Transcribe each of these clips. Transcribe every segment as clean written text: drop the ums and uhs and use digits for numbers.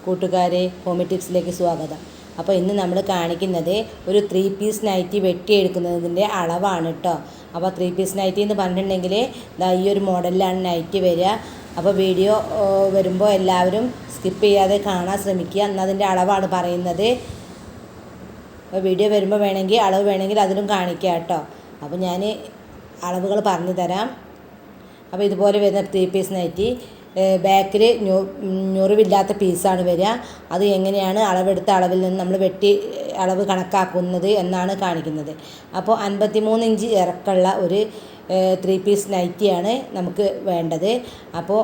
കൂട്ടുകാരെ, ഹോമി ടിപ്സിലേക്ക് സ്വാഗതം. അപ്പോൾ ഇന്ന് നമ്മൾ കാണിക്കുന്നത് ഒരു 3 പീസ് നൈറ്റി വെട്ടിയെടുക്കുന്നതിൻ്റെ അളവാണ് കേട്ടോ. അപ്പോൾ 3 പീസ് നൈറ്റി എന്ന് പറഞ്ഞിട്ടുണ്ടെങ്കിൽ ഈ ഒരു മോഡലിലാണ് നൈറ്റി വരിക. അപ്പോൾ വീഡിയോ വരുമ്പോൾ എല്ലാവരും സ്കിപ്പ് ചെയ്യാതെ കാണാൻ ശ്രമിക്കുക. എന്നതിൻ്റെ അളവാണ് പറയുന്നത്. അപ്പോൾ വീഡിയോ വരുമ്പോൾ വേണമെങ്കിൽ അളവ് വേണമെങ്കിൽ അതിലും കാണിക്കുക കേട്ടോ. അപ്പോൾ ഞാൻ അളവുകൾ പറഞ്ഞു തരാം. അപ്പോൾ ഇതുപോലെ വരുന്ന 3 പീസ് നൈറ്റി ബാക്കിൽ ഞൊറിവില്ലാത്ത പീസാണ് വരിക. അത് എങ്ങനെയാണ് അളവെടുത്ത അളവിൽ നിന്ന് നമ്മൾ വെട്ടി അളവ് കണക്കാക്കുന്നത് എന്നാണ് കാണിക്കുന്നത്. അപ്പോൾ 53 ഇഞ്ച് ഇറക്കമുള്ള ഒരു 3 പീസ് നൈറ്റിയാണ് നമുക്ക് വേണ്ടത്. അപ്പോൾ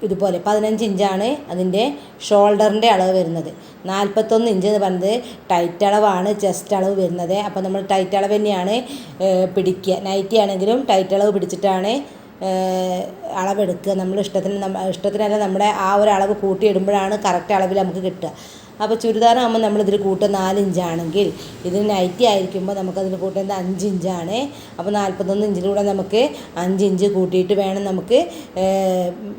ഇതുപോലെ 15 ഇഞ്ചാണ് അതിൻ്റെ ഷോൾഡറിൻ്റെ അളവ് വരുന്നത്. 41 ഇഞ്ച് എന്ന് പറയുന്നത് ടൈറ്റ് അളവാണ്, ചെസ്റ്റ് അളവ് വരുന്നത്. അപ്പോൾ നമ്മൾ ടൈറ്റ് അളവ് തന്നെയാണ് പിടിക്കുക. നൈറ്റി ആണെങ്കിലും ടൈറ്റ് അളവ് പിടിച്ചിട്ടാണ് അളവെടുക്കുക. നമ്മൾ ഇഷ്ടത്തിനല്ല, നമ്മുടെ ആ ഒരു അളവ് കൂട്ടിയിടുമ്പോഴാണ് കറക്റ്റ് അളവിൽ നമുക്ക് കിട്ടുക. അപ്പോൾ ചുരിദാറാകുമ്പോൾ നമ്മളിതിൽ കൂട്ടുക 4 ഇഞ്ചാണെങ്കിൽ ഇതിന് നൈറ്റി ആയിരിക്കുമ്പോൾ നമുക്കതിൽ കൂട്ടുന്നത് 5 ഇഞ്ചാണ്. അപ്പോൾ 41 ഇഞ്ചിലൂടെ നമുക്ക് 5 ഇഞ്ച് കൂട്ടിയിട്ട് വേണം നമുക്ക്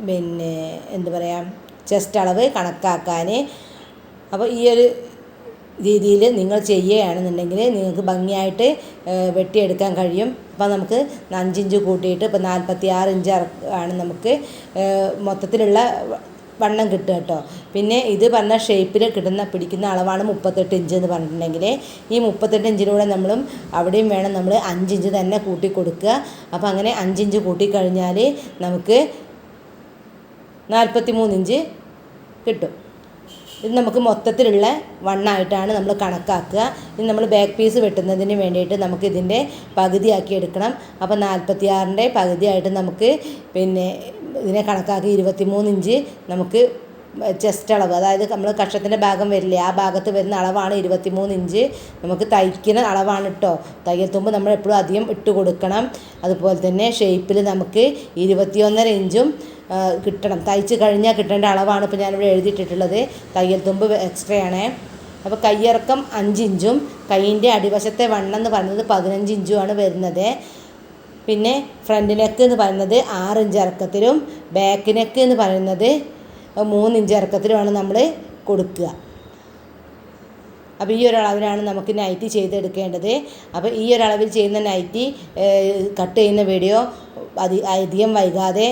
പിന്നെ എന്താ പറയുക ചെസ്റ്റ് അളവ് കണക്കാക്കാൻ. അപ്പോൾ ഈ ഒരു രീതിയിൽ നിങ്ങൾ ചെയ്യുകയാണെന്നുണ്ടെങ്കിൽ നിങ്ങൾക്ക് ഭംഗിയായിട്ട് വെട്ടിയെടുക്കാൻ കഴിയും. അപ്പോൾ നമുക്ക് 5 ഇഞ്ച് കൂട്ടിയിട്ട് ഇപ്പോൾ 46 ഇഞ്ച് ആണ് നമുക്ക് മൊത്തത്തിലുള്ള വണ്ണം കിട്ടുക കേട്ടോ. പിന്നെ ഇത് പറഞ്ഞ ഷേപ്പിൽ പിടിക്കുന്ന അളവാണ് 38 ഇഞ്ച് എന്ന് പറഞ്ഞിട്ടുണ്ടെങ്കിൽ ഈ 38 ഇഞ്ചിലൂടെ നമ്മളും അവിടെയും വേണം നമ്മൾ 5 ഇഞ്ച് തന്നെ കൂട്ടി കൊടുക്കുക. അപ്പോൾ അങ്ങനെ 5 ഇഞ്ച് കൂട്ടിക്കഴിഞ്ഞാൽ നമുക്ക് 43 ഇഞ്ച് കിട്ടും. ഇത് നമുക്ക് മൊത്തത്തിലുള്ള വണ്ണായിട്ടാണ് നമ്മൾ കണക്കാക്കുക. ഇത് നമ്മൾ ബാക്ക് പീസ് വെട്ടുന്നതിന് വേണ്ടിയിട്ട് നമുക്ക് ഇതിൻ്റെ പകുതിയാക്കി എടുക്കണം. അപ്പോൾ 46ൻ്റെ പകുതിയായിട്ട് നമുക്ക് പിന്നെ ഇതിനെ കണക്കാക്കി 23 ഇഞ്ച് നമുക്ക് ചെസ്റ്റ് അളവ്, അതായത് നമ്മൾ കക്ഷത്തിൻ്റെ ഭാഗം വരില്ലേ, ആ ഭാഗത്ത് വരുന്ന അളവാണ് 23 ഇഞ്ച്. നമുക്ക് തയ്ക്കുന്ന അളവാണ് കേട്ടോ. തയ്യൽ തുമ്പ് നമ്മൾ എപ്പോഴും അധികം ഇട്ട് കൊടുക്കണം. അതുപോലെ തന്നെ ഷേപ്പിൽ നമുക്ക് 21.5 ഇഞ്ചും കിട്ടണം. തയ്ച്ച് കഴിഞ്ഞാൽ കിട്ടേണ്ട അളവാണ് ഇപ്പോൾ ഞാനിവിടെ എഴുതിയിട്ടിട്ടുള്ളത്. തയ്യൽ തുമ്പ് എക്സ്ട്രാ ആണ്. അപ്പോൾ കയ്യിറക്കം 5 ഇഞ്ചും കൈയിൻ്റെ അടിവശത്തെ വണ്ണം എന്ന് പറയുന്നത് 15 ഇഞ്ചുമാണ് വരുന്നത്. പിന്നെ ഫ്രണ്ട് നെക്ക് എന്ന് പറയുന്നത് 6 ഇഞ്ച് ഇറക്കത്തിലും ബാക്ക് നെക്ക് എന്ന് പറയുന്നത് 3 ഇഞ്ച് ഇറക്കത്തിലുമാണ് നമ്മൾ കൊടുക്കുക. അപ്പോൾ ഈ ഒരു അളവിലാണ് നമുക്ക് നൈറ്റി ചെയ്തെടുക്കേണ്ടത്. അപ്പോൾ ഈ ഒരു അളവിൽ ചെയ്യുന്ന നൈറ്റി കട്ട് ചെയ്യുന്ന വീഡിയോ അധികം വൈകാതെ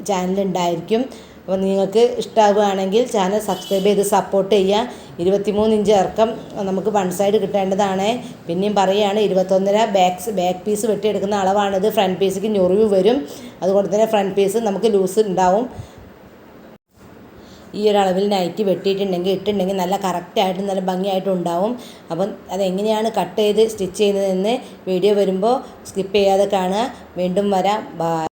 ചാനലുണ്ടായിരിക്കും. അപ്പോൾ നിങ്ങൾക്ക് ഇഷ്ടമാവുകയാണെങ്കിൽ ചാനൽ സബ്സ്ക്രൈബ് ചെയ്ത് സപ്പോർട്ട് ചെയ്യുക. 23 ഇഞ്ച് ഇറക്കം നമുക്ക് വൺ സൈഡ് കിട്ടേണ്ടതാണ്. പിന്നെയും പറയുകയാണ് 21.5 ബാക്ക് പീസ് വെട്ടിയെടുക്കുന്ന അളവാണിത്. ഫ്രണ്ട് പീസിക്ക് ഞൊറിവ് വരും. അതുകൊണ്ട് തന്നെ ഫ്രണ്ട് പീസ് നമുക്ക് ലൂസ് ഉണ്ടാവും. ഈ ഒരു അളവിൽ നൈറ്റി ഇട്ടിട്ടുണ്ടെങ്കിൽ നല്ല കറക്റ്റായിട്ട് നല്ല ഭംഗിയായിട്ടും ഉണ്ടാവും. അപ്പം അതെങ്ങനെയാണ് കട്ട് ചെയ്ത് സ്റ്റിച്ച് ചെയ്യുന്നതെന്ന് വീഡിയോ വരുമ്പോൾ സ്കിപ്പ് ചെയ്യാതെ കാണുക. വീണ്ടും വരാം. ബൈ.